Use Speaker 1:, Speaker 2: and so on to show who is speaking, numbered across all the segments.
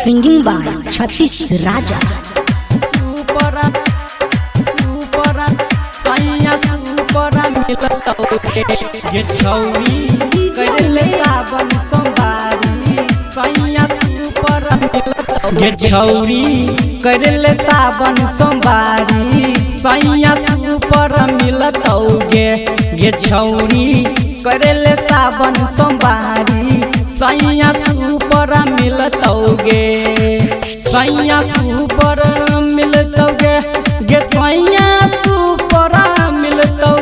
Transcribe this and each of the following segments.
Speaker 1: Singing by Chhattis Raja.
Speaker 2: ये छौरी करले सावन सोमवारी सैया सुपर मिलतौ ये छौरी करले सावन सोमवारी सैया सुपर मिलतौ ये छौरी करले सावन सोमवारी सैया सुपर मिलतौ सैया सुपर मिलतौ ये सैया सुपर मिलतौ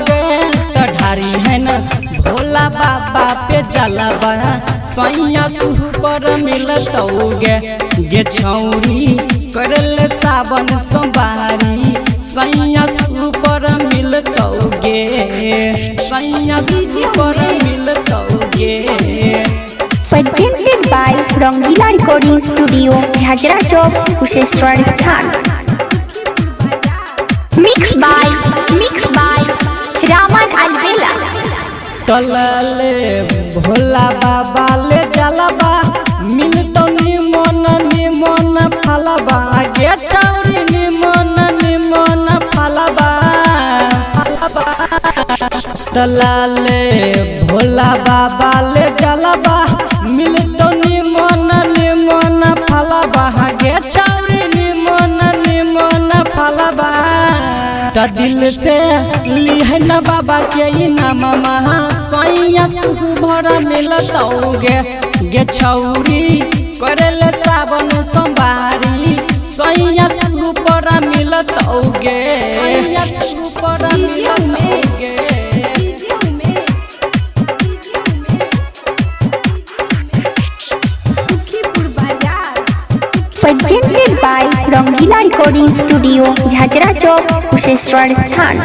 Speaker 2: ढारी है न भोला बाबा पे जलवा सैया सुपर मिलतौ गे छौरी करले सावन सोमवारी सैया सुपर मिलतौ सैया सुपर मिलतौ
Speaker 3: Presented by Rangila Recording Studio, Jhajra Chowk, Kusheshwar Sthan. Mixed by Raman Albela.
Speaker 2: तलले Bhola बाबा ले जलवा मिलतौ निमन फलवा गे छौरी निमन फलवा तलले भोला बाबा ले जलवा मिलतौ निमन फलवा गे छौरी निमन फलवा त दिल से लिहै न बाबा के इनाम महा सैया सुभर मिलतौ गे छौरी करले सावन सोमवारी सैया सुपर मिलतौ सैया सुपर मिलतौ
Speaker 3: Presented by Rangila Recording Studio, Jhajra Chowk, Kusheshwar Sthan.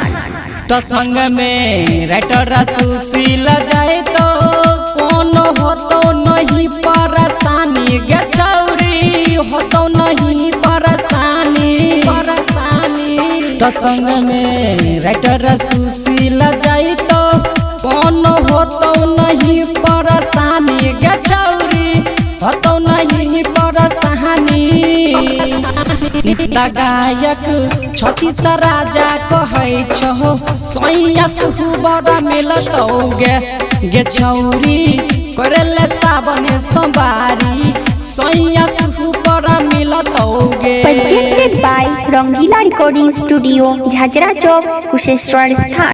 Speaker 2: तो संग में राइटर सुशील जाए तो कोनो होतो नहीं परेशानी गे छौरी होतो नहीं परेशानी तो संग में राइटर सुशील जाए तो कोनो होतो नहीं परेशानी गे छौरी होतो नहीं परेशानी गायक छत्तीस राजा कहै छहो सैया सुबर मिलतौ गे छौरी करले सावन सोमवारी सैया सुपर मिलतौ
Speaker 3: Presented by Rangila Recording Studio, Jhajra Chowk, Kusheshwar Sthan.